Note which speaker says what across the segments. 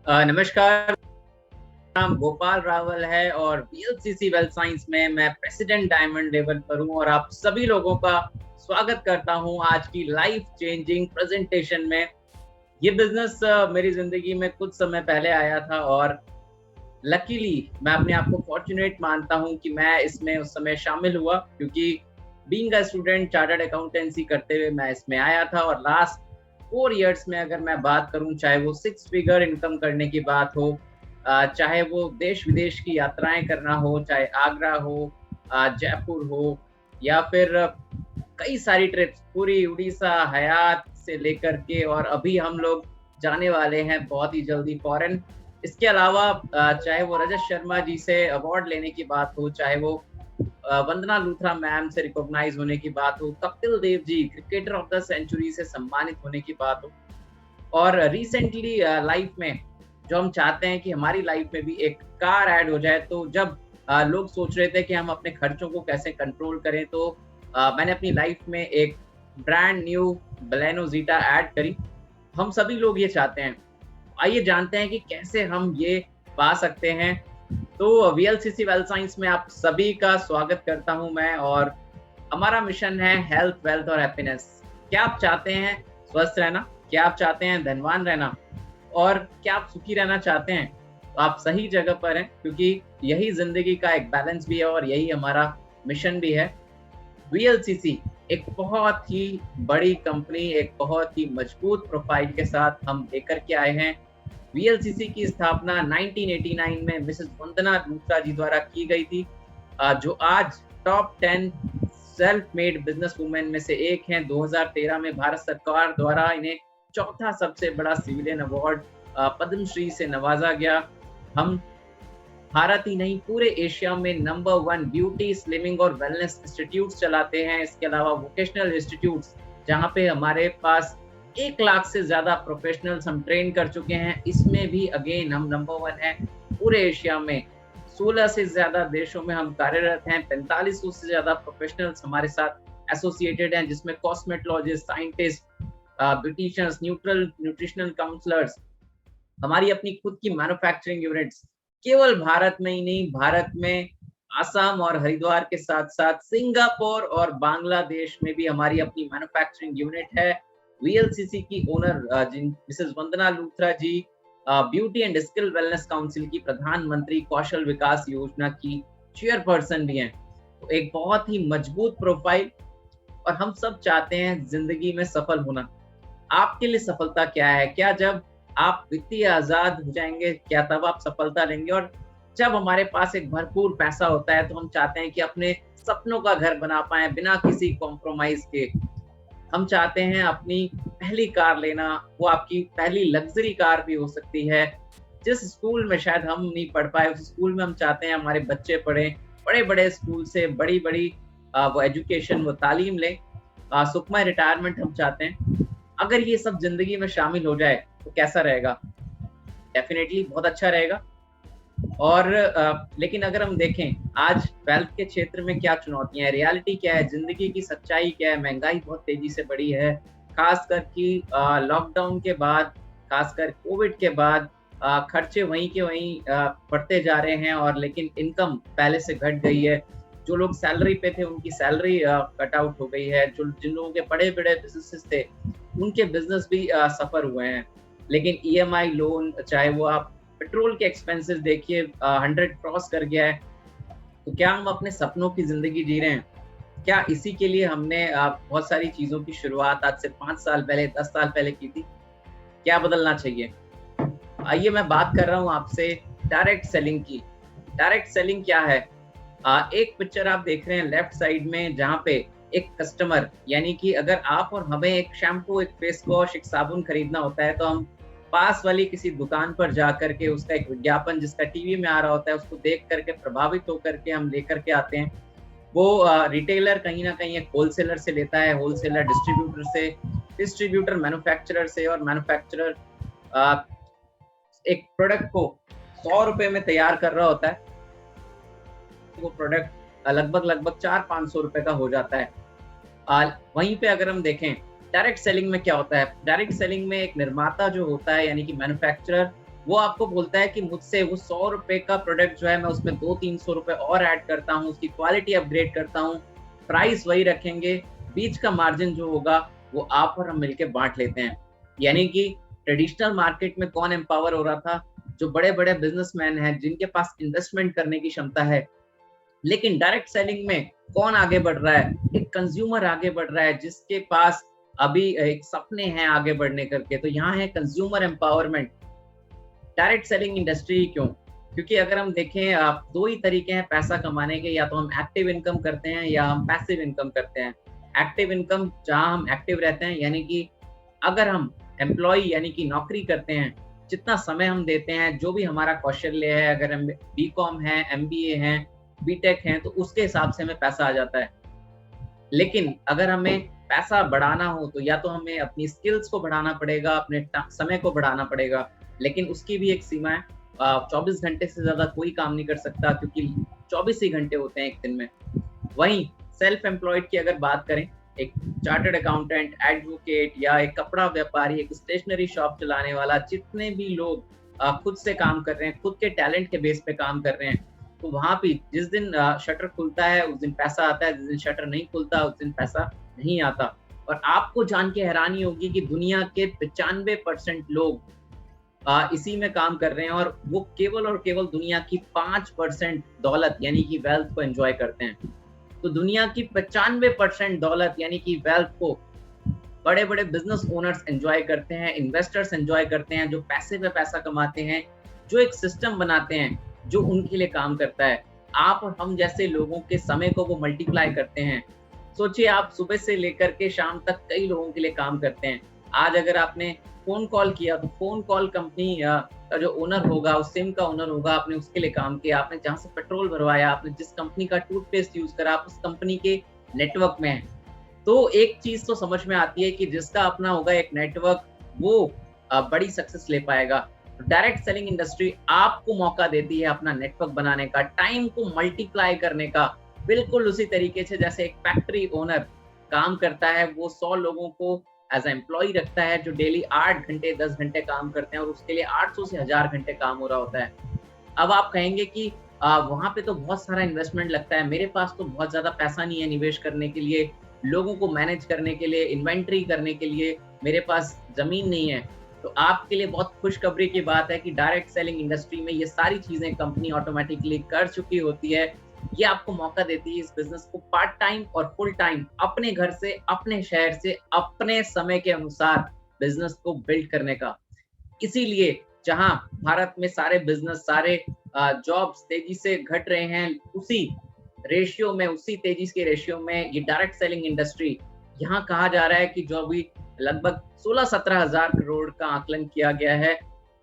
Speaker 1: नमस्कार। नाम गोपाल रावल है और वीएलसीसी वेल्थ साइंस में मैं प्रेसिडेंट डायमंड लेवल पर हूँ और आप सभी लोगों का स्वागत करता हूँ आज की लाइफ चेंजिंग प्रेजेंटेशन में। ये बिजनेस मेरी जिंदगी में कुछ समय पहले आया था और लकीली मैं अपने आप को फॉर्चुनेट मानता हूँ कि मैं इसमें उस समय शामिल हुआ, क्योंकि being a student chartered accountancy करते हुए मैं इसमें आया था। और लास्ट 4 इयर्स में अगर मैं बात करूं, चाहे वो 6 फिगर इनकम करने की बात हो, चाहे वो देश विदेश की यात्राएं करना हो, चाहे आगरा हो, जयपुर हो, या फिर कई सारी ट्रिप्स पूरी उड़ीसा हयात से लेकर के, और अभी हम लोग जाने वाले हैं बहुत ही जल्दी फॉरेन। इसके अलावा चाहे वो रजत शर्मा जी से अवार्ड लेने की बात हो, चाहे वो वंदना लूथरा मैम से रिकॉग्नाइज होने की बात हो, Kapil Dev ji cricketer of the century से सम्मानित होने की बात हो, और रिसेंटली लाइफ में जो हम चाहते हैं कि हमारी लाइफ में भी एक कार ऐड हो जाए। तो जब लोग सोच रहे थे कि हम अपने खर्चों को कैसे कंट्रोल करें, तो मैंने अपनी लाइफ में एक brand new Baleno zeta add करी। हम सभी लोग ये चाहते हैं। आइए जानते हैं कि कैसे हम ये पा सकते हैं। तो वीएलसीसी वेल्थ साइंस में आप सभी का स्वागत करता हूं मैं, और हमारा मिशन है हेल्थ, वेल्थ और हैप्पीनेस। क्या आप चाहते हैं स्वस्थ रहना? क्या आप चाहते हैं धनवान रहना? और क्या आप सुखी रहना चाहते हैं? तो आप सही जगह पर हैं, क्योंकि यही जिंदगी का एक बैलेंस भी है और यही हमारा मिशन भी है। वीएलसीसी एक बहुत ही बड़ी कंपनी, एक बहुत ही मजबूत प्रोफाइल के साथ हम लेकर के आए हैं। वीएलसीसी की स्थापना 1989 में मिसेस वंदना लूथरा जी द्वारा की गई थी, जो आज top 10 self made business women में से एक हैं। 2013 में भारत सरकार द्वारा इन्हें चौथा सबसे बड़ा सिविलियन अवार्ड पद्मश्री से नवाजा गया। हम भारत ही नहीं पूरे एशिया में नंबर 1 ब्यूटी, स्लिमिंग और वेलनेस इंस्टीट्यूट चलाते हैं। इसके अलावा वोकेशनल इंस्टीट्यूट्स, जहाँ पे हमारे पास 1 लाख से ज्यादा प्रोफेशनल्स हम ट्रेन कर चुके हैं, इसमें भी अगेन हम नंबर 1 है पूरे एशिया में। 16 से ज्यादा देशों में हम कार्यरत हैं। 4500 से ज्यादा प्रोफेशनल्स हमारे साथ एसोसिएटेड हैं, जिसमें cosmetologist, scientist, beauticians, nutritional counsellors, हमारी अपनी खुद की मैन्युफैक्चरिंग यूनिट्स केवल भारत में ही नहीं, भारत में आसाम और हरिद्वार के साथ साथ सिंगापुर और बांग्लादेश में भी हमारी अपनी मैन्युफैक्चरिंग यूनिट है। वीएलसीसी की ओनर जिन Mrs Vandana Luthra ji beauty and skill wellness council की प्रधानमंत्री कौशल विकास योजना की चेयरपर्सन भी हैं। तो एक बहुत ही मजबूत प्रोफाइल, और हम सब चाहते हैं जिंदगी में सफल होना। आपके लिए सफलता क्या है? क्या जब आप वित्तीय आजाद हो जाएंगे, क्या तब आप सफलता लेंगे? और जब हमारे पास एक भरपूर पैसा होता है, तो हम चाहते हैं कि अपने सपनों का घर बना पाएं बिना किसी कॉम्प्रोमाइज के। हम चाहते हैं अपनी पहली कार लेना, वो आपकी पहली लग्जरी कार भी हो सकती है। जिस स्कूल में शायद हम नहीं पढ़ पाए, उस स्कूल में हम चाहते हैं हमारे बच्चे पढ़ें। बड़े बड़े स्कूल से बड़ी बड़ी वो एजुकेशन, वो तालीम लें। सुखमय रिटायरमेंट हम चाहते हैं। अगर ये सब जिंदगी में शामिल हो जाए तो कैसा रहेगा? डेफिनेटली बहुत अच्छा रहेगा। और लेकिन अगर हम देखें आज वेल्थ के क्षेत्र में क्या चुनौतियां हैं, रियलिटी क्या है, जिंदगी की सच्चाई क्या है। महंगाई बहुत तेजी से बढ़ी है, खासकर कि लॉकडाउन के बाद, खासकर कोविड के बाद खर्चे वहीं के वहीं बढ़ते जा रहे हैं, और लेकिन इनकम पहले से घट गई है। जो लोग सैलरी पे थे उनकी सैलरी कट आउट हो गई है। जो जिन लोगों के बड़े बड़े बिजनेसेस थे उनके बिजनेस भी सफर हुए हैं। लेकिन ईएमआई लोन, चाहे वो आप पेट्रोल के एक्सपेंसेस देखिए, 100 क्रॉस कर गया है। तो क्या हम अपने सपनों की जिंदगी जी रहे हैं? क्या इसी के लिए हमने बहुत सारी चीजों की शुरुआत आज से 5 साल पहले, 10 साल पहले की थी? क्या बदलना चाहिए? आइए मैं बात कर रहा हूँ आपसे डायरेक्ट सेलिंग की। डायरेक्ट सेलिंग क्या है? एक पिक्चर आप देख रहे हैं लेफ्ट साइड में, जहाँ पे एक कस्टमर, यानी कि अगर आप और हमें एक शैम्पू, एक फेस वॉश, एक साबुन खरीदना होता है, तो हम पास वाली किसी दुकान पर जा करके उसका एक विज्ञापन जिसका टीवी में आ रहा होता है उसको देख करके प्रभावित होकर के हम लेकर के आते हैं। वो रिटेलर कहीं ना कहीं एक होलसेलर से लेता है, होलसेलर डिस्ट्रीब्यूटर से, डिस्ट्रीब्यूटर मैन्युफैक्चरर से, और मैन्युफैक्चरर एक प्रोडक्ट को 100 रुपए में तैयार कर रहा होता है। वो प्रोडक्ट लगभग लगभग 400-500 रुपए का हो जाता है। वहीं पे अगर हम देखें डायरेक्ट सेलिंग में क्या होता है? डायरेक्ट सेलिंग में एक निर्माता जो होता है यानी कि मैन्युफैक्चरर, वो आपको बोलता है कि मुझसे वो ₹100 का प्रोडक्ट जो है मैं उसमें 200-300 रुपए और ऐड करता हूँ, उसकी क्वालिटी अपग्रेड करता हूँ, प्राइस वही रखेंगे, बीच का मार्जिन जो होगा वो आप और हम मिलके बाँट लेते हैं। यानी कि ट्रेडिशनल मार्केट में कौन एम्पावर हो रहा था? जो बड़े-बड़े बिज़नेसमैन हैं, जिनके पास इन्वेस्टमेंट करने की क्षमता है। लेकिन डायरेक्ट सेलिंग में कौन आगे बढ़ रहा है? एक कंज्यूमर आगे बढ़ रहा है जिसके पास अभी एक सपने हैं आगे बढ़ने करके। तो यहाँ है consumer empowerment. Direct selling industry क्यों? क्योंकि अगर हम देखें दो ही तरीके हैं पैसा कमाने के, या तो हम एक्टिव इनकम करते हैं या हम पैसिव इनकम करते हैं। एक्टिव इनकम जहाँ हम एक्टिव रहते हैं, यानी कि अगर हम एम्प्लॉय यानी कि नौकरी करते हैं, जितना समय हम देते हैं, जो भी हमारा कौशल्य है, अगर हम बीकॉम है, एमबीए है, बीटेक है, तो उसके हिसाब से हमें पैसा आ जाता है। लेकिन अगर हमें पैसा बढ़ाना हो तो या तो हमें अपनी स्किल्स को बढ़ाना पड़ेगा, अपने समय को बढ़ाना पड़ेगा, लेकिन उसकी भी एक सीमा है। 24 घंटे से ज़्यादा कोई काम नहीं कर सकता, क्योंकि 24 ही घंटे होते हैं एक दिन में। वहीं सेल्फ एम्प्लॉयड की अगर बात करें, एक चार्टर्ड अकाउंटेंट, एडवोकेट या एक कपड़ा व्यापारी, एक स्टेशनरी शॉप चलाने वाला, जितने भी लोग खुद से काम कर रहे हैं, खुद के टैलेंट के बेस पे काम कर रहे हैं, तो वहाँ पे जिस दिन शटर खुलता है उस दिन पैसा आता है, जिस दिन शटर नहीं खुलता उस दिन पैसा नहीं आता। और आपको जान के हैरानी होगी कि दुनिया के 95% लोग इसी में काम कर रहे हैं, और वो केवल और केवल दुनिया की 5% दौलत यानी कि वेल्थ को एंजॉय करते हैं। तो दुनिया की 95% दौलत यानी कि वेल्थ को बड़े-बड़े बिजनेस ओनर्स एंजॉय करते हैं, इन्वेस्टर्स एंजॉय करते हैं, जो पैसे पे पैसा कमाते हैं, जो एक सिस्टम बनाते हैं, जो उनके लिए काम करता है। आप और हम जैसे लोगों के समय को वो मल्टीप्लाई करते हैं। सोचिए, आप सुबह से लेकर के शाम तक कई लोगों के लिए काम करते हैं। आज अगर आपने फ़ोन कॉल किया, तो फ़ोन कॉल कंपनी का जो ओनर होगा, उस सिम का ओनर होगा, आपने उसके लिए काम किया। आपने जहाँ से पेट्रोल भरवाया, आपने जिस कंपनी का टूथपेस्ट यूज़ करा, आप उस कंपनी के नेटवर्क में हैं। तो एक चीज़ तो समझ में आती है कि जिसका अपना होगा एक नेटवर्क, वो बड़ी सक्सेस ले पाएगा। डायरेक्ट सेलिंग इंडस्ट्री आपको मौका देती है अपना नेटवर्क बनाने का, टाइम को मल्टीप्लाई करने का, बिल्कुल उसी तरीके से जैसे एक फैक्ट्री ओनर काम करता है, वो 100 लोगों को एज़ अ एम्प्लॉयी रखता है, जो डेली 8 घंटे, 10 घंटे काम करते हैं, और उसके लिए 800 से 1000 घंटे काम हो रहा होता है। अब आप कहेंगे कि वहाँ पे तो बहुत सारा इन्वेस्टमेंट लगता है, मेरे पास तो बहुत ज़्यादा पैसा नहीं है निवेश करने के लिए, लोगों को मैनेज करने के लिए, इन्वेंटरी करने के लिए मेरे पास ज़मीन नहीं है। तो आपके लिए बहुत खुशखबरी की बात है कि डायरेक्ट सेलिंग इंडस्ट्री में ये सारी चीज़ें कंपनी ऑटोमैटिकली कर चुकी होती है। ये आपको मौका देती है इस बिज़नेस को पार्ट टाइम और फुल टाइम अपने घर से, अपने शहर से, अपने समय के अनुसार बिज़नेस को बिल्ड करने का। इसीलिए जहाँ भारत में सारे बिज़नेस, सारे जॉब्स तेज़ी से घट रहे हैं, उसी रेशियो में, उसी तेज़ी के रेशियो में ये डायरेक्ट सेलिंग इंडस्ट्री, यहाँ कहा जा रहा है कि जो अभी लगभग 16-17 हज़ार करोड़ का आकलन किया गया है,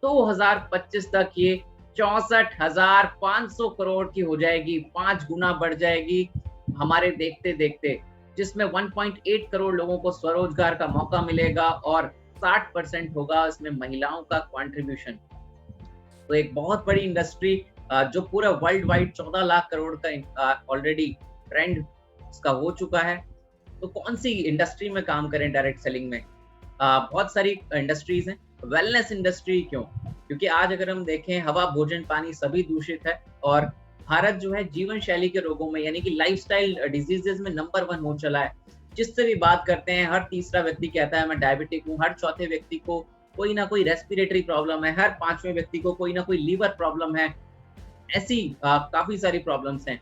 Speaker 1: 2025 तक ये 64,500 करोड़ की हो जाएगी, 5 गुना बढ़ जाएगी हमारे देखते-देखते, जिसमें 1.8 करोड़ लोगों को स्वरोजगार का मौका मिलेगा, और 60% होगा इसमें महिलाओं का कंट्रीब्यूशन। तो एक बहुत बड़ी इंडस्ट्री जो पूरा वर्ल्ड वाइड 14 लाख करोड़ का ऑलरेडी ट्रेंड उसका हो चुका है। तो कौन सी इंडस्ट्री में काम करें डायरेक्ट सेलिंग में? बहुत सारी इंडस्ट्रीज हैं। वेलनेस इंडस्ट्री क्यों? क्योंकि आज अगर हम देखें, हवा, भोजन, पानी सभी दूषित है, और भारत जो है जीवन शैली के रोगों में यानी कि लाइफस्टाइल डिजीजेस में नंबर 1 हो चला है। जिससे भी बात करते हैं, हर तीसरा व्यक्ति कहता है मैं डायबिटिक हूँ, हर चौथे व्यक्ति को कोई ना कोई रेस्पिरेटरी प्रॉब्लम है, हर 5वें व्यक्ति को कोई ना कोई लीवर प्रॉब्लम है। ऐसी काफ़ी सारी प्रॉब्लम्स हैं।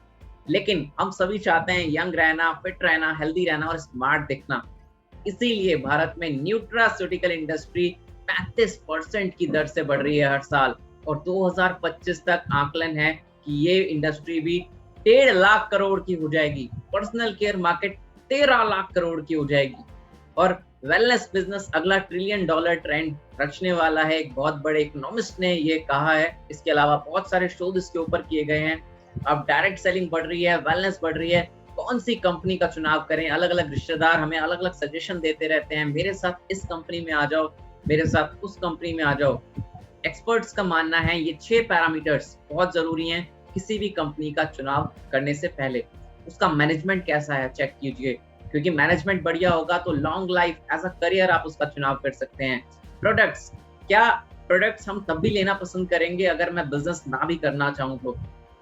Speaker 1: लेकिन हम सभी चाहते हैं यंग रहना, फिट रहना, हेल्दी रहना और स्मार्ट दिखना। इसीलिए भारत में न्यूट्रास्यूटिकल इंडस्ट्री 35% की दर से बढ़ रही है हर साल, और 2025 तक आकलन है कि ये इंडस्ट्री भी 1.5 लाख करोड़ की हो जाएगी। Personal care market 13 lakh crore की हो जाएगी, और वेलनेस बिजनेस अगला $1 ट्रिलियन ट्रेंड रचने वाला है। एक बहुत बड़े इकोनॉमिस्ट ने ये कहा है। इसके अलावा बहुत सारे शोध इसके ऊपर किए गए हैं। अब डायरेक्ट सेलिंग बढ़ रही है, वेलनेस बढ़ रही है, कौन सी कंपनी का चुनाव करें? अलग-अलग रिश्तेदार हमें अलग-अलग सजेशन देते रहते हैं, मेरे साथ इस कंपनी में आ जाओ, मेरे साथ उस कंपनी में आ जाओ। एक्सपर्ट्स का मानना है ये 6 पैरामीटर्स बहुत ज़रूरी हैं किसी भी कंपनी का चुनाव करने से पहले। उसका मैनेजमेंट कैसा है चेक कीजिए, क्योंकि मैनेजमेंट बढ़िया होगा तो long life as a career आप उसका चुनाव कर सकते हैं। प्रोडक्ट्स, क्या प्रोडक्ट्स हम तब भी लेना पसंद करेंगे अगर मैं बिजनेस ना भी करना चाहूँ तो।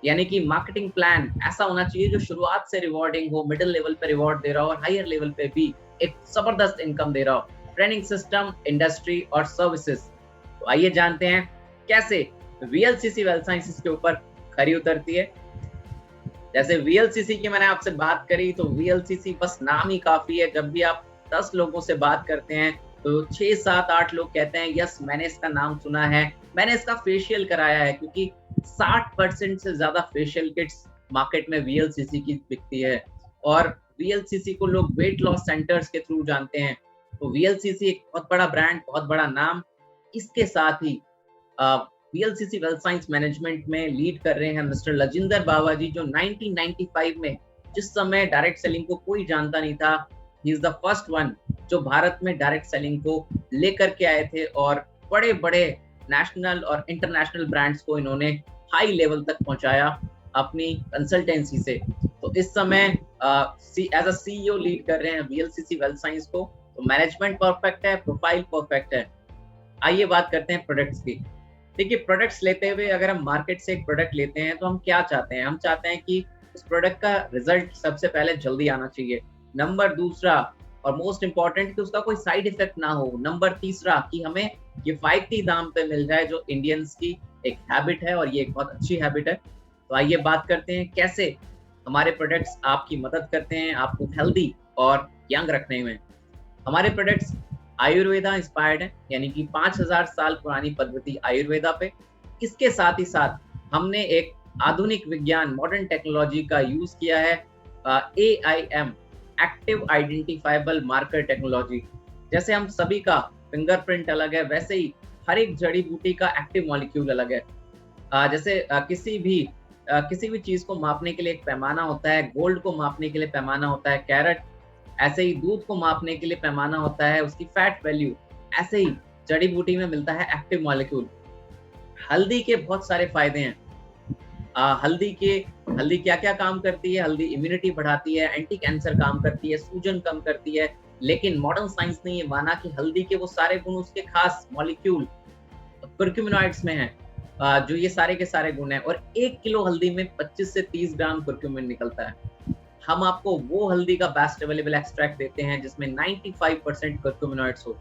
Speaker 1: यानी कि मार्केटिंग प्लान ऐसा होना चाहिए जो शुरुआत से रिवॉर्डिंग हो, मिडिल लेवल पे रिवॉर्ड दे रहा हो और हायर लेवल पे भी एक जबरदस्त इनकम दे रहा हो। ट्रेनिंग सिस्टम, इंडस्ट्री और सर्विसेज। तो आइए जानते हैं कैसे वीएलसीसी वेल्थ साइंसेज के ऊपर खरी उतरती है। जैसे वीएलसीसी की मैंने आपसे बात करी, तो वीएलसीसी बस नाम ही काफी है। जब भी आप 10 लोगों से बात करते हैं तो 6, 7, 8 लोग कहते हैं यस मैंने इसका नाम सुना है, मैंने इसका फेशियल कराया है, क्योंकि 60% से ज्यादा फेशियल किट्स मार्केट में वीएलसीसी की बिकती है। और वीएलसीसी को लोग वेट लॉस सेंटर्स के थ्रू जानते हैं। तो वीएलसीसी एक बहुत बड़ा ब्रांड, बहुत बड़ा नाम। इसके साथ ही वीएलसीसी वेल्थ साइंस मैनेजमेंट में लीड कर रहे हैं मिस्टर लजिंदर बावा जी, जो 1995 में, जिस समय डायरेक्ट सेलिंग को कोई जानता नहीं था, he is the first one जो भारत में डायरेक्ट सेलिंग को लेकर के आए थे और बड़े बड़े नेशनल और इंटरनेशनल ब्रांड्स को इन्होंने हाई लेवल तक पहुंचाया अपनी कंसल्टेंसी से। तो इस समय एज अ सीईओ लीड कर रहे हैं वीएलसीसी वेल्थ साइंस को। तो मैनेजमेंट परफेक्ट है, प्रोफाइल परफेक्ट है। आइए बात करते हैं प्रोडक्ट्स की। देखिए, प्रोडक्ट्स लेते हुए अगर हम मार्केट से एक प्रोडक्ट लेते हैं तो हम क्या चाहते हैं? हम चाहते हैं कि उस प्रोडक्ट का रिजल्ट सबसे पहले जल्दी आना चाहिए। नंबर दूसरा और मोस्ट इंपॉर्टेंट कि उसका कोई साइड इफेक्ट ना हो। नंबर तीसरा कि हमें किफायती दाम पे मिल जाए, जो इंडियंस की एक हैबिट है और ये एक बहुत अच्छी हैबिट है। तो आइए बात करते हैं कैसे हमारे प्रोडक्ट्स आपकी मदद करते हैं आपको हेल्दी और यंग रखने में। हमारे प्रोडक्ट्स आयुर्वेदा इंस्पायर्ड है, यानी कि 5000 साल पुरानी पद्धति आयुर्वेदा पे। इसके साथ ही साथ हमने एक आधुनिक विज्ञान, मॉडर्न टेक्नोलॉजी का यूज किया है, AIM, active identifiable marker technology. जैसे हम सभी का फिंगरप्रिंट अलग है, वैसे ही हर एक जड़ी बूटी का एक्टिव मॉलिक्यूल अलग है। जैसे किसी भी चीज को मापने के लिए एक पैमाना होता है, गोल्ड को मापने के लिए पैमाना होता है कैरेट, ऐसे ही दूध को मापने के लिए पैमाना होता है उसकी फैट वैल्यू, ऐसे ही जड़ी बूटी में मिलता है एक्टिव मॉलिक्यूल। हल्दी के बहुत सारे फायदे हैं। हल्दी क्या क्या काम करती है? हल्दी इम्यूनिटी बढ़ाती है, एंटी कैंसर काम करती है, सूजन कम करती है। लेकिन मॉडर्न साइंस ने ये माना कि हल्दी के वो सारे गुण, उसके खास मॉलिक्यूल कुर्क्यूमिनॉइड्स में है, जो ये सारे के सारे गुण हैं। और 1 किलो हल्दी में 25 से 30 ग्राम कुर्क्यूमिन निकलता है। हम आपको वो हल्दी का बेस्ट अवेलेबल एक्सट्रैक्ट देते हैं जिसमें 95% कुर्क्यूमिनॉइड्स हो।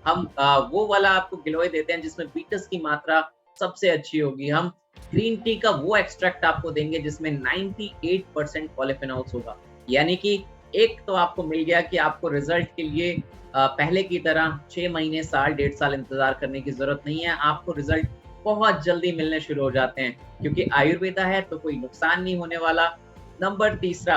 Speaker 1: हम वो वाला आपको गिलोय देते हैं जिसमें बीटस की मात्रा सबसे अच्छी होगी। हम ग्रीन टी का वो एक्सट्रैक्ट आपको देंगे जिसमें 98% पॉलीफेनॉल्स होगा। यानी कि एक तो आपको मिल गया कि आपको रिजल्ट के लिए पहले की तरह 6 महीने, साल, 1.5 साल इंतजार करने की जरूरत नहीं है। आपको रिजल्ट बहुत जल्दी मिलने शुरू हो जाते हैं, क्योंकि आयुर्वेदा है तो कोई नुकसान नहीं होने वाला। नंबर तीसरा,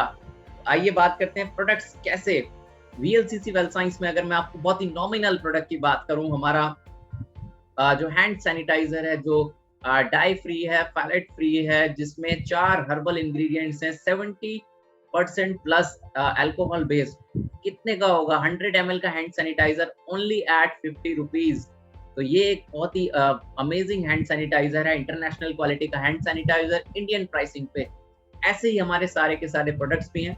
Speaker 1: आइए बात करते हैं प्रोडक्ट्स कैसे। वीएलसीसी वेल्थ साइंस में अगर मैं आपको बहुत ही नॉमिनल प्रोडक्ट की बात करूं, हमारा जो हैंड सैनिटाइजर है, जो डाई फ्री है, फैलेट फ्री है, जिसमें 4 हर्बल इंग्रेडिएंट्स हैं, 70% प्लस अल्कोहल बेस्ड। कितने का होगा? 100 ml का hand sanitizer only at 50 rupees. तो ये एक बहुत ही अमेजिंग हैंड सैनिटाइजर है, इंटरनेशनल क्वालिटी का हैंड सैनिटाइजर, इंडियन प्राइसिंग पे। ऐसे ही हमारे सारे के सारे प्रोडक्ट्स भी हैं।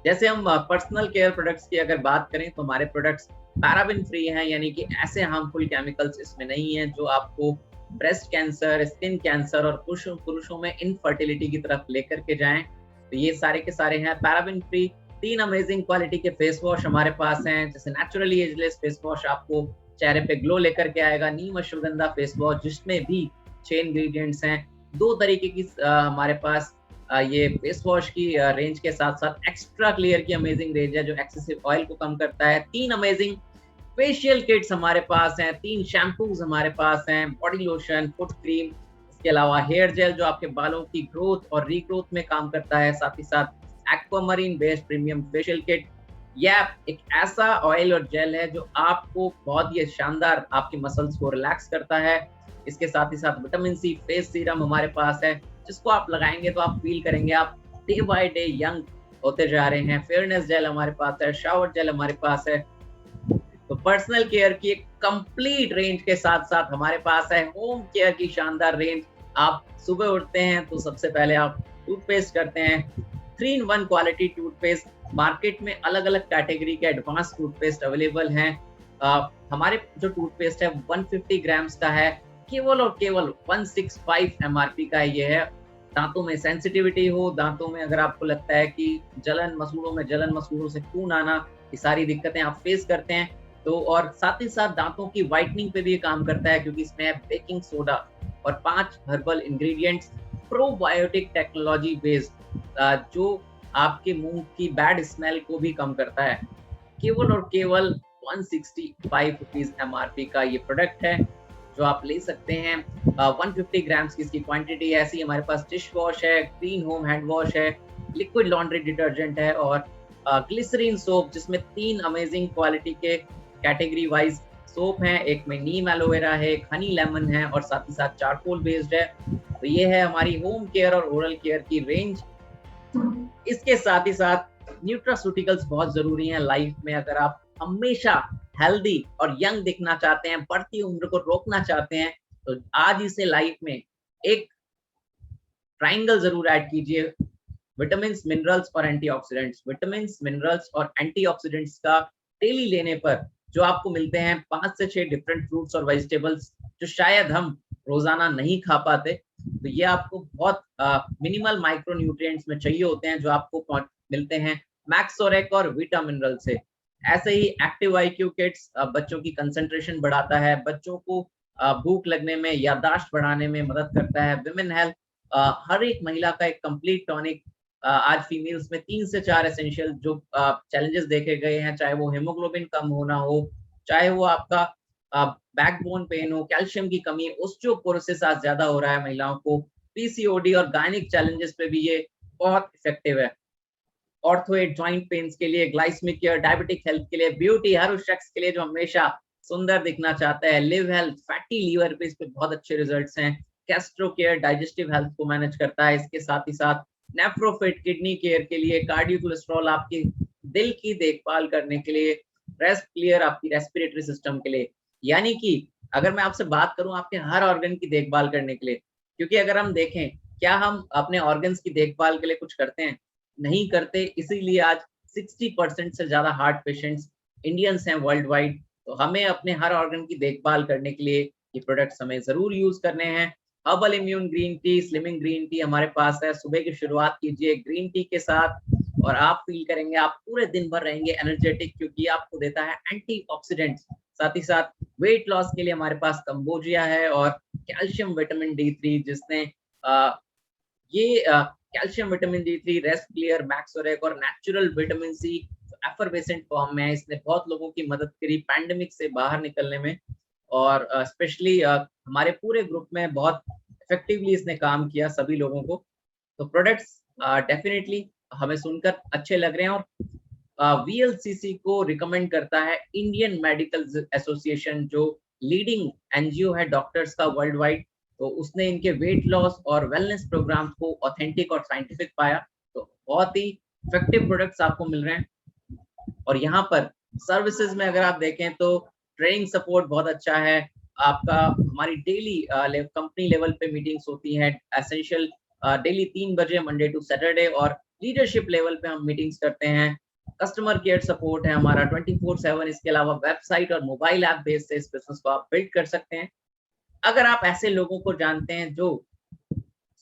Speaker 1: जैसे हम पर्सनल केयर प्रोडक्ट्स की अगर बात करें तो हमारे प्रोडक्ट्स पैराबिन फ्री हैं, यानी कि ऐसे हार्मफुल केमिकल्स इसमें नहीं है जो आपको ब्रेस्ट कैंसर, स्किन कैंसर और पुरुषों में इनफर्टिलिटी की तरफ लेकर के जाएं। तो ये सारे के सारे हैं पैराबिन फ्री। 3 अमेजिंग क्वालिटी के फेस वॉश हमारे पास हैं, जैसे नेचुरली एजलेस फेस वॉश आपको चेहरे पे ग्लो लेकर के आएगा। नीम अश्वगंधा फेस वॉश जिसमें भी 6 इंग्रेडिएंट्स हैं। 2 तरीके की हमारे पास ये फेस वॉश की रेंज के साथ साथ एक्स्ट्रा क्लियर की अमेजिंग रेंज है जो एक्सेसिव ऑयल को कम करता है। 3 अमेजिंग फेशियल किट्स हमारे पास हैं, 3 शैम्पूज हमारे पास हैं, बॉडी लोशन, फुट क्रीम, इसके अलावा हेयर जेल जो आपके बालों की ग्रोथ और रीग्रोथ में काम करता है, साथ ही साथ aquamarine based premium facial kit. यह एक ऐसा ऑयल और जेल है जो आपको बहुत ही शानदार आपकी मसल्स को रिलैक्स करता है। इसके साथ ही साथ विटामिन सी फेस सीरम हमारे पास है, जिसको आप लगाएंगे तो आप फील करेंगे आप डे बाय डे यंग होते जा रहे हैं। फेयरनेस जेल हमारे पास है, शावर जेल हमारे पास है। तो पर्सनल केयर की एक कंप्लीट रेंज के साथ साथ हमारे पास है होम केयर की शानदार रेंज। आप सुबह उठते हैं तो सबसे पहले आप टूथपेस्ट करते हैं, 3 इन 1 क्वालिटी टूथपेस्ट। मार्केट में अलग अलग कैटेगरी के एडवांस टूथपेस्ट अवेलेबल हैं। हमारे जो टूथपेस्ट है 150 ग्राम्स का है, केवल और केवल 165 एमआरपी का ये है। दांतों में सेंसिटिविटी हो, दांतों में अगर आपको लगता है कि जलन, मसूड़ों से खून आना, ये सारी दिक्कतें आप फेस करते हैं तो, और साथ ही साथ दांतों की व्हाइटनिंग पे भी ये काम करता है क्योंकि इसमें है बेकिंग सोडा और 5 herbal ingredients, probiotic technology based, जो आपके मुंह की बैड स्मेल को भी कम करता है। केवल और केवल 165 रुपीज एमआरपी का ये प्रोडक्ट है जो आप ले सकते हैं। 150 ग्राम्स की इसकी क्वांटिटी है। ऐसी हमारे पास डिश वॉश है, क्लीन होम हैंड वॉश है, लिक्विड लॉन्ड्री डिटर्जेंट है और ग्लिसरीन सोप, जिसमें 3 अमेजिंग क्वालिटी के कैटेगरी वाइज सोप हैं। एक में नीम एलोवेरा है, एक हनी लेमन है और साथ ही साथ चारकोल बेस्ड है। तो ये है हमारी होम केयर और ओरल केयर की रेंज। इसके साथ ही साथ न्यूट्रास्यूटिकल्स बहुत जरूरी हैं लाइफ में। अगर आप हमेशा हेल्दी और यंग दिखना चाहते हैं, बढ़ती उम्र को रोकना चाहते हैं, तो आज इसे लाइफ में एक ट्रायंगल जरूर ऐड कीजिए, विटामिन, मिनरल्स और एंटीऑक्सीडेंट्स। विटामिन, मिनरल्स और एंटीऑक्सीडेंट्स का डेली लेने पर जो आपको मिलते हैं 5 से 6 डिफरेंट फ्रूट्स और वेजिटेबल्स, जो शायद हम रोजाना नहीं खा पाते, तो ये आपको बहुत मिनिमल माइक्रो न्यूट्रिएंट्स में चाहिए होते हैं, जो आपको मिलते हैं मैक्सोरेक और वीटा मिनरल से। ऐसे ही एक्टिव आईक्यू किट्स बच्चों की कंसंट्रेशन बढ़ाता है, बच्चों को भूख लगने में, याददाश्त बढ़ाने में मदद करता है। विमेन हेल्थ, हर एक महिला का एक कंप्लीट टॉनिक। आज फीमेल्स में 3 से 4 एसेंशियल जो चैलेंजेस देखे गए हैं, चाहे वो हेमोग्लोबिन कम होना हो, चाहे वो आपका बैकबोन पेन हो, कैल्शियम की कमी, ऑस्टियोपोरोसिस आज ज्यादा हो रहा है महिलाओं को, पीसीओडी और गायनिक चैलेंजेस पे भी ये बहुत इफेक्टिव है। ऑर्थोएड जॉइंट पेन्स के लिए, ग्लाइसेमिक केयर, डायबिटिक हेल्थ के लिए, ब्यूटी, हर उस शख्स के लिए जो हमेशा सुंदर दिखना चाहता है। लिव हेल्थ, फैटी लीवर पे इस पे बहुत अच्छे रिजल्ट्स हैं। कैस्ट्रो केयर डाइजेस्टिव हेल्थ को मैनेज करता है। इसके साथ ही साथ नेफ्रोफिट किडनी केयर के लिए, कार्डियो कोलेस्ट्रॉल आपकी दिल की देखभाल करने के लिए, रेस्ट क्लियर आपकी रेस्पिरेटरी सिस्टम के लिए। यानी कि अगर मैं आपसे बात करूं आपके हर ऑर्गन की देखभाल करने के लिए, क्योंकि अगर हम देखें, क्या हम अपने ऑर्गन्स की देखभाल के लिए कुछ करते हैं? नहीं करते। इसीलिए आज 60% से ज्यादा हार्ट पेशेंट्स इंडियंस हैं वर्ल्ड वाइड। तो हमें अपने हर ऑर्गन की देखभाल करने के लिए ये प्रोडक्ट्स हमें जरूर यूज करने हैं। Herbal immune green tea, slimming green tea हमारे पास है। सुबह की शुरुआत कीजिए ग्रीन टी के साथ और आप फील करेंगे आप पूरे दिन भर रहेंगे एनर्जेटिक, क्योंकि आपको देता है एंटीऑक्सीडेंट्स। साथ ही साथ वेट लॉस के लिए हमारे पास कंबोजिया है और कैल्शियम विटामिन D3, जिसने ये calcium vitamin D3, rest clear, मैक्सोरेक और natural vitamin C effervescent form में है। इसने बहुत लोगों की मदद करी पैंडेमिक से बाहर निकलने में और स्पेशली हमारे पूरे ग्रुप में बहुत इफेक्टिवली इसने काम किया सभी लोगों को। तो प्रोडक्ट्स डेफिनेटली हमें सुनकर अच्छे लग रहे हैं और VLCC को रिकमेंड करता है इंडियन मेडिकल एसोसिएशन, जो लीडिंग एनजीओ है डॉक्टर्स का वर्ल्ड वाइड। तो उसने इनके वेट लॉस और वेलनेस प्रोग्राम को ऑथेंटिक और साइंटिफिक पाया। तो बहुत ही इफेक्टिव प्रोडक्ट्स आपको मिल रहे हैं। और यहाँ पर सर्विसेज में अगर आप देखें तो ट्रेनिंग सपोर्ट बहुत अच्छा है आपका। हमारी डेली कंपनी लेवल पे मीटिंग्स होती हैं एसेंशियल, डेली 3 बजे मंडे टू सैटरडे, और लीडरशिप लेवल पे हम मीटिंग्स करते हैं। कस्टमर केयर सपोर्ट है हमारा 24/7। इसके अलावा वेबसाइट और मोबाइल ऐप बेस से इस बिजनेस को आप बिल्ड कर सकते हैं। अगर आप ऐसे लोगों को जानते हैं जो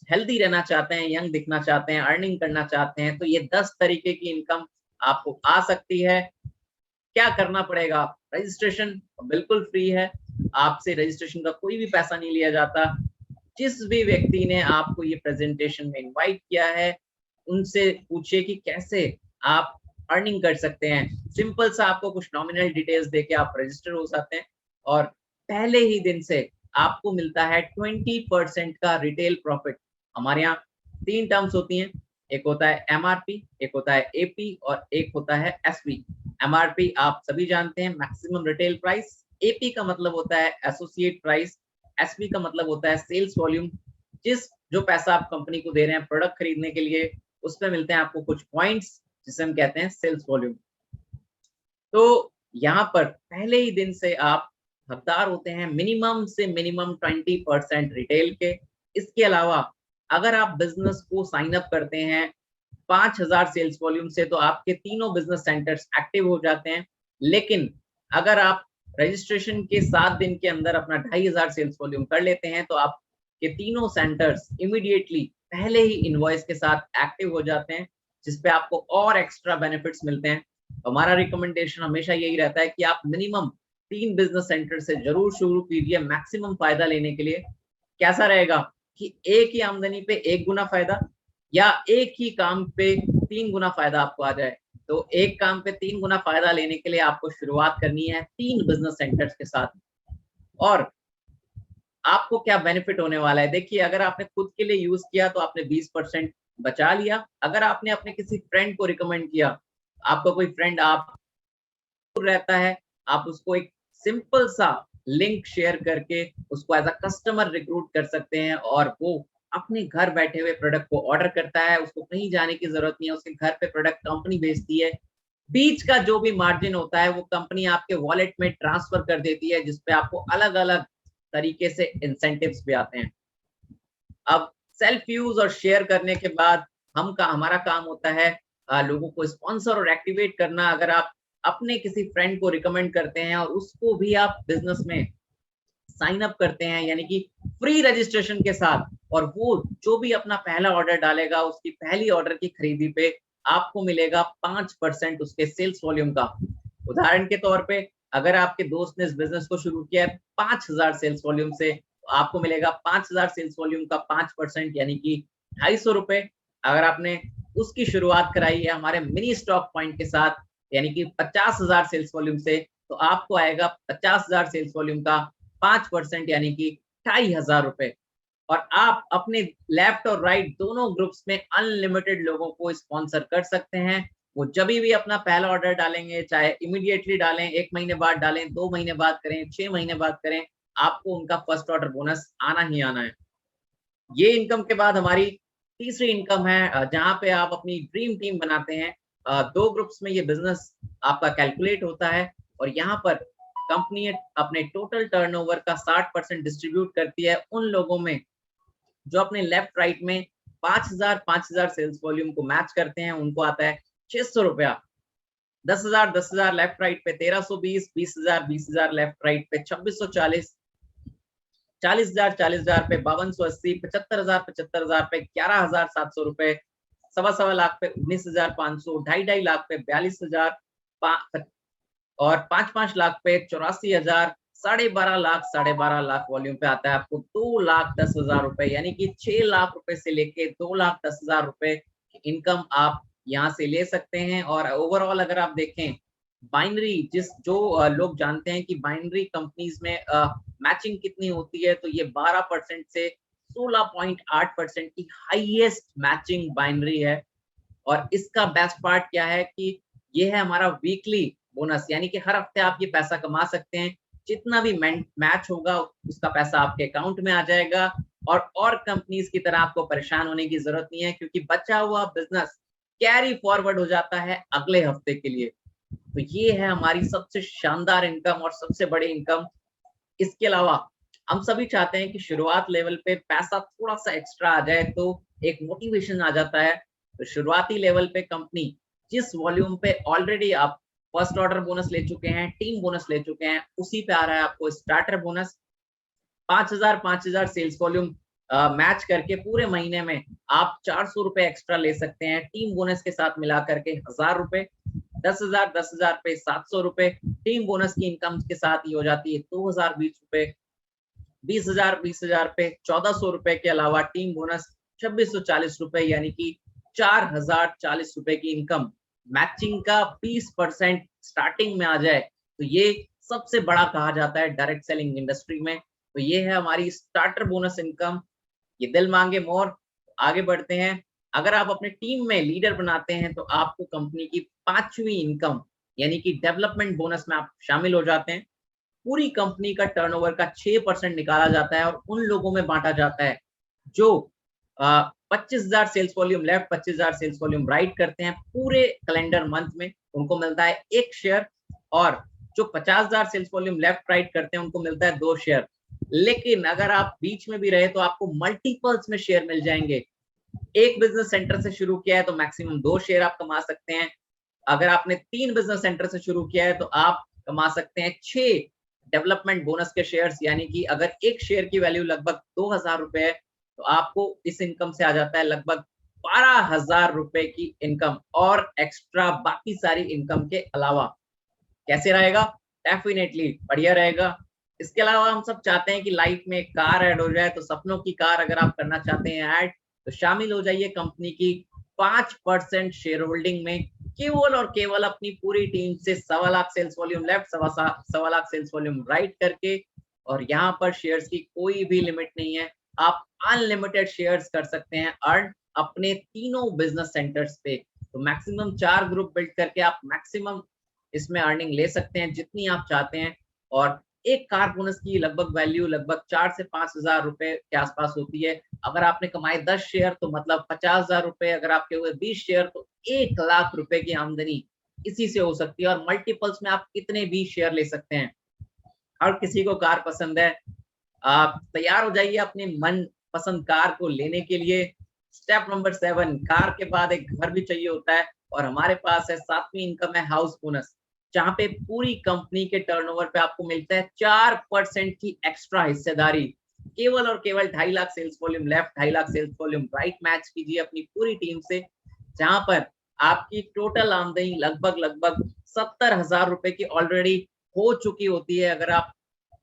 Speaker 1: हेल्दी रहना चाहते हैं, यंग दिखना चाहते हैं, अर्निंग करना चाहते हैं, तो ये 10 तरीके की इनकम आपको आ सकती है। क्या करना पड़ेगा? रजिस्ट्रेशन बिल्कुल फ्री है, आपसे रजिस्ट्रेशन का कोई भी पैसा नहीं लिया जाता। जिस भी व्यक्ति ने आपको ये प्रेजेंटेशन में इनवाइट किया है, उनसे पूछिए कि कैसे आप अर्निंग कर सकते हैं। सिंपल सा आपको कुछ नॉमिनल डिटेल्स देके आप रजिस्टर हो सकते हैं और पहले ही दिन से आपको मिलता है 20% का रिटेल प्रॉफिट। हमारे यहाँ 3 टर्म्स होती हैं, एक होता है MRP, एक होता है AP और एक होता है SV। MRP आप सभी जानते हैं, मैक्सिमम रिटेल प्राइस। AP का मतलब होता है एसोसिएट प्राइस। SV का मतलब होता है सेल्स वॉल्यूम। जो पैसा आप कंपनी को दे रहे हैं प्रोडक्ट खरीदने के लिए, उसमें मिलते हैं आपको कुछ पॉइंट्स, जिसे हम कहते हैं सेल्स वॉल्यूम। तो यहाँ पर पहले ही दिन से आप हकदार होते हैं मिनिमम से मिनिमम 20% रिटेल के। इसके अलावा अगर आप बिजनेस को साइन अप करते हैं 5000 सेल्स वॉल्यूम से तो आपके तीनों बिजनेस सेंटर्स एक्टिव हो जाते हैं। लेकिन अगर आप रजिस्ट्रेशन के 7 दिन के अंदर अपना 2500 सेल्स वॉल्यूम कर लेते हैं तो आपके तीनों सेंटर्स इमीडिएटली पहले ही इनवॉइस के साथ एक्टिव हो जाते हैं, जिसपे आपको और एक्स्ट्रा बेनिफिट्स मिलते हैं। हमारा रिकमेंडेशन हमेशा यही रहता है कि आप मिनिमम 3 बिजनेस सेंटर से जरूर शुरू कीजिए मैक्सिमम फायदा लेने के लिए। कैसा रहेगा कि एक ही आमदनी पे 1 गुना फायदा या एक ही काम पे 3 गुना फायदा आपको आ जाए। तो एक काम पे 3 गुना फायदा लेने के लिए आपको शुरुआत करनी है 3 बिजनेस सेंटर्स के साथ। और आपको क्या बेनिफिट होने वाला है, देखिए अगर आपने खुद के लिए यूज किया तो आपने 20% बचा लिया। अगर आपने अपने किसी फ्रेंड को रिकमेंड किया, आपका कोई फ्रेंड आप रहता है, आप उसको एक सिंपल सा लिंक शेयर करके उसको एज अ कस्टमर रिक्रूट कर सकते हैं और वो अपने घर बैठे हुए प्रोडक्ट को ऑर्डर करता है। उसको कहीं जाने की जरूरत नहीं है, उसके घर पे प्रोडक्ट कंपनी भेजती है। बीच का जो भी मार्जिन होता है वो कंपनी आपके वॉलेट में ट्रांसफर कर देती है, जिसपे आपको अलग अलग तरीके से इंसेंटिव्स भी आते हैं। अब सेल्फ यूज और शेयर करने के बाद हमारा काम होता है लोगों को स्पॉन्सर और एक्टिवेट करना। अगर आप अपने किसी फ्रेंड को रिकमेंड करते हैं और उसको भी आप बिजनेस में साइन अप करते हैं, यानी कि फ्री रजिस्ट्रेशन के साथ, और वो जो भी अपना पहला ऑर्डर डालेगा उसकी पहली ऑर्डर की खरीदी पे आपको मिलेगा 5% उसके सेल्स वॉल्यूम का। उदाहरण के तौर पे अगर आपके दोस्त ने इस बिजनेस को शुरू किया है 5000 सेल्स वॉल्यूम से, तो आपको मिलेगा 5000 सेल्स वॉल्यूम का 5% यानी कि 250 रुपए। अगर आपने उसकी शुरुआत कराई है हमारे मिनी स्टॉक पॉइंट के साथ यानी कि 50,000 सेल्स वॉल्यूम से, तो आपको आएगा 50,000 सेल्स वॉल्यूम का 5% यानी कि 2,500 रुपए। और आप अपने लेफ्ट और राइट दोनों ग्रुप्स में अनलिमिटेड लोगों को स्पॉन्सर कर सकते हैं। वो जब भी अपना पहला ऑर्डर डालेंगे, चाहे इमीडिएटली डालें, 1 महीने बाद डालें, 2 महीने बाद करें, 6 महीने बाद करें, आपको उनका फर्स्ट ऑर्डर बोनस आना ही आना है। ये इनकम के बाद हमारी तीसरी इनकम है जहाँ पे आप अपनी ड्रीम टीम बनाते हैं। 2 ग्रुप्स में ये बिजनेस आपका कैलकुलेट होता है और यहाँ पर कंपनी अपने टोटल टर्नओवर का 60% डिस्ट्रीब्यूट करती है उन लोगों में जो अपने लेफ्ट राइट में 5,000 सेल्स वॉल्यूम को मैच करते हैं। उनको आता है 600 रुपया। 10,000 लेफ्ट राइट पे 1320, 20,000 लेफ्ट राइट पे 2640, 40,000 पे 5280, 75,000 पे 11,700 रुपए, 1.25 लाख पे 19,500, 2.5 लाख पे 42,000 और 5 लाख पे 84,000, 12.5 लाख वॉल्यूम पे आता है आपको 2,10,000 रुपए, यानी कि 6 लाख रुपए से लेके 2,10,000 रुपए इनकम आप यहाँ से ले सकते हैं। और ओवरऑल अगर आप देखें बाइनरी लोग जानते हैं कि बाइनरी कंपनीज में मैचिंग कितनी होती है, तो ये 12% से 16.8% की हाईएस्ट मैचिंग बाइनरी है। और इसका बेस्ट पार्ट क्या है कि ये है हमारा वीकली बोनस, यानी कि हर हफ्ते आप ये पैसा कमा सकते हैं। जितना भी मैच होगा उसका पैसा आपके अकाउंट में आ जाएगा और कंपनीज की तरह आपको परेशान होने की जरूरत नहीं है, क्योंकि बचा हुआ बिजनेस कैरी फॉरवर्ड हो जाता है अगले हफ्ते के लिए। तो ये है हमारी सबसे शानदार इनकम और सबसे बड़ी इनकम। इसके अलावा हम सभी चाहते हैं कि शुरुआत लेवल पे पैसा थोड़ा सा एक्स्ट्रा आ जाए तो एक मोटिवेशन आ जाता है। तो शुरुआती लेवल पे कंपनी जिस वॉल्यूम पे ऑलरेडी आप फर्स्ट ऑर्डर बोनस ले चुके हैं, टीम बोनस ले चुके हैं, उसी पे आ रहा है आपको starter bonus. 5,000 sales volume match करके पूरे महीने में आप 400 रुपए एक्स्ट्रा ले सकते हैं। टीम बोनस के साथ मिला करके 1,000 रुपए, 10,000 पे 700 रुपए, टीम बोनस की इनकम के साथ ही हो जाती है 2,020 रुपए। 20,000 पे 1,400 रुपए के अलावा टीम बोनस 2,640 रुपए, यानी कि 4,040 रुपए की इनकम। मैचिंग का 20% स्टार्टिंग में आ जाए तो ये सबसे बड़ा कहा जाता है डायरेक्ट सेलिंग इंडस्ट्री में। तो ये है हमारी स्टार्टर बोनस इनकम। ये दिल मांगे मोर। आगे बढ़ते हैं। अगर आप अपने टीम में लीडर बनाते हैं तो आपको कंपनी की 5वीं इनकम यानी कि डेवलपमेंट बोनस में आप शामिल हो जाते हैं। पूरी कंपनी का टर्नओवर का 6% निकाला जाता है और उन लोगों में बांटा जाता है जो 25,000 sales volume left, 25,000 sales volume right करते हैं पूरे कैलेंडर मंथ में, उनको मिलता है 1 शेयर। और जो 50,000 सेल्स वॉल्यूम लेफ्ट राइट करते हैं उनको मिलता है 2 शेयर। लेकिन अगर आप बीच में भी रहे तो आपको मल्टीपल्स में शेयर मिल जाएंगे। एक बिजनेस सेंटर से शुरू किया है तो मैक्सिमम 2 शेयर आप कमा सकते हैं। अगर आपने 3 बिजनेस सेंटर से शुरू किया है तो आप कमा सकते हैं 6 डेवलपमेंट बोनस के शेयर्स, यानी कि अगर एक शेयर की वैल्यू लगभग 2000 रुपए है तो आपको इस इनकम से आ जाता है लगभग 12,000 रुपए की इनकम, और एक्स्ट्रा बाकी सारी इनकम के अलावा। कैसे रहेगा? डेफिनेटली बढ़िया रहेगा। इसके अलावा हम सब चाहते हैं कि लाइफ में कार ऐड हो जाए, तो सपनों की कार अगर आप करना चाहते हैं ऐड, तो शामिल हो जाइए कंपनी की 5% शेयर होल्डिंग में, केवल और केवल अपनी पूरी टीम से 1.25 lakh sales volume left, 1.25 lakh sales volume right करके। और यहाँ पर शेयर्स की कोई भी लिमिट नहीं है, आप अनलिमिटेड शेयर्स कर सकते हैं अर्न अपने तीनों बिजनेस सेंटर्स पे। तो मैक्सिमम 4 ग्रुप बिल्ड करके आप मैक्सिमम इसमें अर्निंग ले सकते हैं जितनी आप चाहते हैं। और एक कार बोनस की लगभग वैल्यू लगभग 4 से 5,000 रुपए के आसपास होती है। अगर आपने कमाए 10 शेयर तो मतलब 50,000 रुपए, अगर आपके हुए 20 शेयर तो 1 लाख रुपए की आमदनी इसी से हो सकती है। और मल्टीपल्स में आप कितने भी शेयर ले सकते हैं। हर किसी को कार पसंद है, आप तैयार हो जाइए अपनी मन पसंद कार को लेने के लिए। स्टेप नंबर 7, कार के बाद एक घर भी चाहिए होता है, और हमारे पास है 7वीं इनकम है हाउस बोनस, जहाँ पे पूरी कंपनी के टर्नओवर पे आपको मिलता है 4% की एक्स्ट्रा हिस्सेदारी। केवल और केवल 2.5 lakh sales volume left, 2.5 lakh sales volume right match कीजिए अपनी पूरी टीम से, जहां पर आपकी टोटल आमदनी लगभग लगभग 70,000 रुपए की ऑलरेडी हो चुकी होती है। अगर आप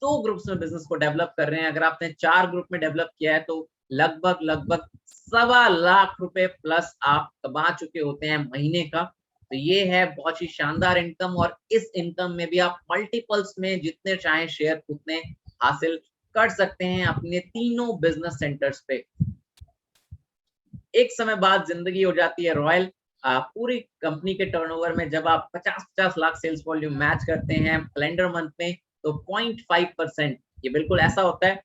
Speaker 1: 2 ग्रुप्स में बिजनेस को डेवलप कर रहे हैं, अगर आपने 4 ग्रुप में डेवलप किया है तो लगभग लगभग 1.25 लाख रुपए प्लस आप कमा चुके होते हैं महीने का। तो ये है बहुत ही शानदार इनकम, और इस इनकम में भी आप मल्टीपल्स में जितने चाहे शेयर उतने हासिल कर सकते हैं अपने तीनों बिजनेस सेंटर्स पे। एक समय बाद जिंदगी हो जाती है रॉयल। पूरी कंपनी के टर्नओवर में जब आप 50-50 लाख सेल्स वॉल्यूम मैच करते हैं कैलेंडर मंथ में, तो 0.5%, ये बिल्कुल ऐसा होता है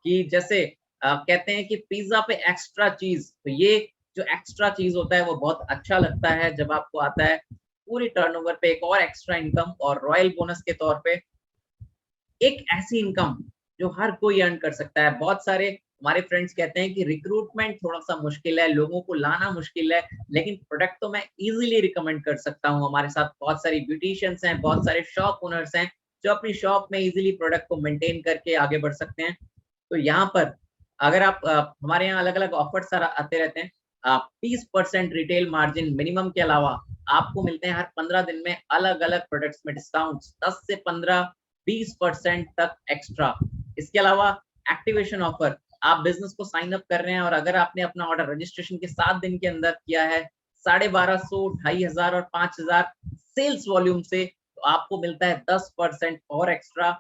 Speaker 1: कि जैसे कहते हैं कि पिज्जा पे एक्स्ट्रा चीज, तो ये जो एक्स्ट्रा चीज होता है वो बहुत अच्छा लगता है जब आपको आता है पूरी टर्नओवर पे एक और एक्स्ट्रा इनकम। और रॉयल बोनस के तौर पे एक ऐसी इनकम जो हर कोई अर्न कर सकता है। बहुत सारे हमारे फ्रेंड्स कहते हैं कि रिक्रूटमेंट थोड़ा सा मुश्किल है, लोगों को लाना मुश्किल है, लेकिन प्रोडक्ट तो मैं इजीली रिकमेंड कर सकता हूँ। हमारे साथ बहुत सारी ब्यूटिशियंस हैं, बहुत सारे शॉप ओनर्स हैं जो अपनी शॉप में इजीली प्रोडक्ट को मेंटेन करके आगे बढ़ सकते हैं। तो यहाँ पर अगर आप हमारे यहाँ अलग अलग ऑफर्स आते रहते हैं। 30% रिटेल मार्जिन मिनिमम के अलावा आपको मिलते हैं हर 15 दिन में अलग अलग प्रोडक्ट्स में डिस्काउंट 10 से 15-20% तक एक्स्ट्रा। इसके अलावा एक्टिवेशन ऑफर, आप बिजनेस को साइन अप कर रहे हैं और अगर आपने अपना ऑर्डर रजिस्ट्रेशन के 7 दिन के अंदर किया है 1250, 2,500 और 5,000 सेल्स वॉल्यूम से, तो आपको मिलता है 10% और एक्स्ट्रा।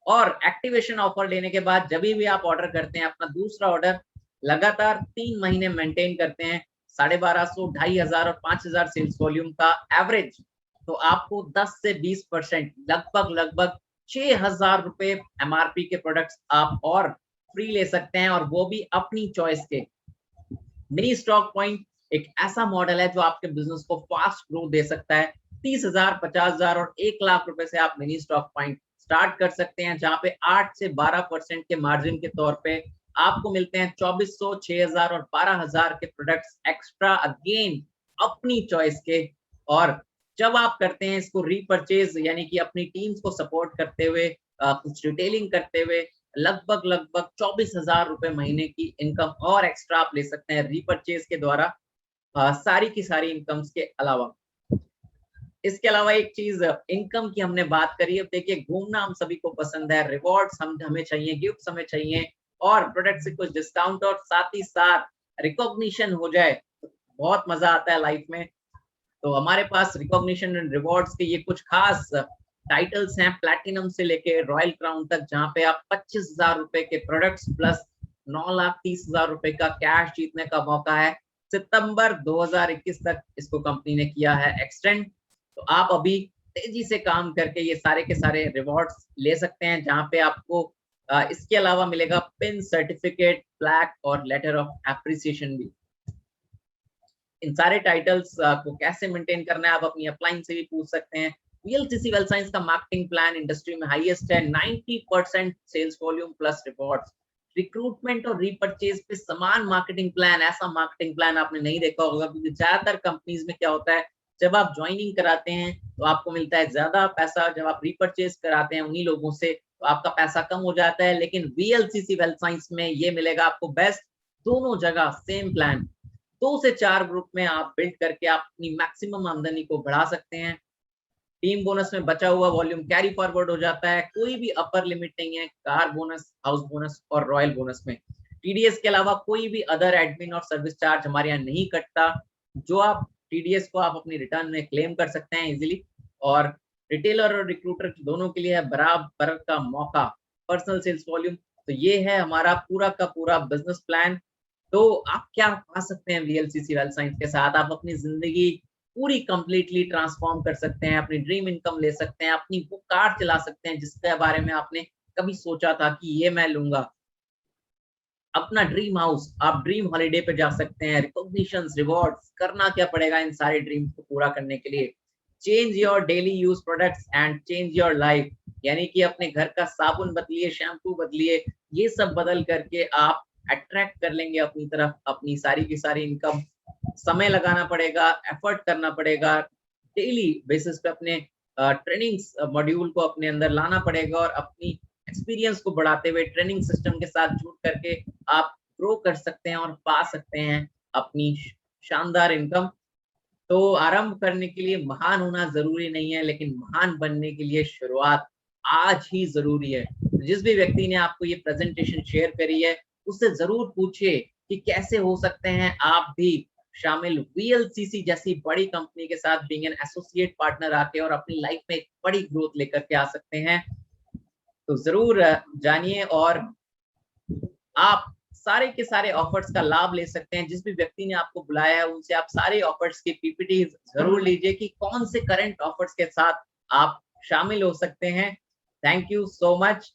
Speaker 1: और एक्टिवेशन ऑफर लेने के बाद जब भी आप ऑर्डर करते हैं अपना दूसरा ऑर्डर लगातार 3 महीने मेंटेन करते हैं 1250, 2,500 और 5,000 सेल्स वॉल्यूम का एवरेज, तो आपको 10 से 20% लगभग लगभग 6,000 रुपए एमआरपी के प्रोडक्ट्स आप और फ्री ले सकते हैं, और वो भी अपनी चॉइस के। मिनी स्टॉक पॉइंट एक ऐसा मॉडल है जो आपके बिजनेस को फास्ट ग्रोथ दे सकता है। 30,000, 50,000 और 1 लाख रुपए से आप मिनी स्टॉक पॉइंट स्टार्ट कर सकते हैं, जहां पे 8 से 12% के मार्जिन के तौर पे आपको मिलते हैं 2,400, 6,000 और 12,000 के प्रोडक्ट्स एक्स्ट्रा, अगेन अपनी चॉइस के। और जब आप करते हैं इसको रीपरचेज, यानी कि अपनी टीम्स को सपोर्ट करते हुए कुछ रिटेलिंग करते हुए, लगभग लगभग 24,000 रुपए महीने की इनकम और एक्स्ट्रा आप ले सकते हैं रीपरचेज के द्वारा, सारी की सारी इनकम्स के अलावा। इसके अलावा एक चीज इनकम की हमने बात करी है, देखिए घूमना हम सभी को पसंद है, रिवॉर्ड्स हमें चाहिए, गिफ्ट हमें चाहिए, और प्रोडक्ट से कुछ डिस्काउंट और साथ ही साथ रिकॉग्निशन हो जाए तो बहुत मजा आता है लाइफ में। तो हमारे पास रिकॉग्निशन एंड रिवॉर्ड्स के ये कुछ खास टाइटल्स हैं, प्लैटिनम से लेके रॉयल क्राउन तक, जहां पे आप 25,000 रुपए के प्रोडक्ट्स प्लस 9,30,000 रुपए का कैश जीतने का मौका है। सितंबर 2021 तक इसको कंपनी ने किया है एक्सटेंड। तो आप अभी तेजी से काम करके ये सारे के सारे रिवॉर्ड्स ले सकते हैं, जहां पे आपको इसके अलावा मिलेगा पिन सर्टिफिकेट, प्लैक और लेटर ऑफ एप्रिसिएशन भी। इन सारे टाइटल्स को कैसे मेंटेन करना है आप अपनी अपलाइन से भी पूछ सकते हैं। वीएलसीसी वेल्थ साइंस का मार्केटिंग प्लान इंडस्ट्री में हाईएस्ट है, 90% sales volume plus rewards. Recruitment और रीपरचेज पे समान मार्केटिंग प्लान, ऐसा मार्केटिंग प्लान आपने नहीं देखा होगा, क्योंकि ज्यादातर कंपनीज में क्या होता है, जब आप ज्वाइनिंग कराते हैं तो आपको मिलता है ज्यादा पैसा, जब आप रीपरचेज कराते हैं उन्हीं लोगों से तो आपका पैसा कम हो जाता है। लेकिन वीएलसीसी वेल्थ साइंस में ये मिलेगा आपको बेस्ट, दोनों जगह सेम प्लान। 2 से 4 ग्रुप में आप बिल्ड करके आप अपनी मैक्सिमम आमदनी को बढ़ा सकते हैं। टीम बोनस में बचा हुआ वॉल्यूम कैरी फॉरवर्ड हो जाता है, कोई भी अपर लिमिट नहीं है कार बोनस, हाउस बोनस और रॉयल बोनस में। टीडीएस के अलावा कोई भी अदर एडमिन और सर्विस चार्ज हमारे यहाँ नहीं कटता, जो आप टीडीएस को आप अपनी रिटर्न में क्लेम कर सकते हैं इजीली। और रिटेलर और रिक्रूटर दोनों के लिए है बराबर का मौका, पर्सनल सेल्स वॉल्यूम। तो ये है हमारा पूरा का पूरा बिजनेस प्लान। तो आप क्या पा सकते हैं वीएलसीसी वेल्थ साइंस के साथ, आप अपनी जिंदगी पूरी कंप्लीटली ट्रांसफॉर्म कर सकते हैं, अपनी ड्रीम इनकम ले सकते हैं, अपनी वो कार चला सकते हैं जिसके बारे में आपने कभी सोचा था कि ये मैं लूंगा, अपना ड्रीम हाउस, आप ड्रीम हॉलिडे पे जा सकते हैं, रिकॉग्निशंस, रिवॉर्ड्स। करना क्या पड़ेगा इन सारे ड्रीम्स को पूरा करने के लिए, change your daily use products and change your life, यानी कि अपने घर का साबुन बदलिए, शैम्पू बदलिए, ये सब बदल करके आप अट्रैक्ट कर लेंगे अपनी तरफ अपनी सारी की सारी इनकम। समय लगाना पड़ेगा, एफर्ट करना पड़ेगा, डेली बेसिस पे अपने ट्रेनिंग्स मॉड्यूल को अपने अंदर लाना पड़ेगा और अपनी एक्सपीरियंस को बढ़ाते हुए ट्रेनिंग सिस्टम के साथ जुड़ करके आप ग्रो कर सकते हैं और पा सकते हैं अपनी शानदार इनकम। तो आरंभ करने के लिए महान होना जरूरी नहीं है, लेकिन महान बनने के लिए शुरुआत आज ही जरूरी है। जिस भी व्यक्ति ने आपको ये प्रेजेंटेशन शेयर करी है उससे जरूर पूछिए कि कैसे हो सकते हैं आप भी शामिल वीएलसीसी जैसी बड़ी कंपनी के साथ बीइंग एन एसोसिएट पार्टनर आके और अपनी लाइफ में एक बड़ी ग्रोथ लेकर के आ सकते हैं। तो जरूर जानिए और आप सारे के सारे ऑफर्स का लाभ ले सकते हैं। जिस भी व्यक्ति ने आपको बुलाया है उनसे आप सारे ऑफर्स की पीपीटी जरूर लीजिए कि कौन से करंट ऑफर्स के साथ आप शामिल हो सकते हैं। Thank you so much.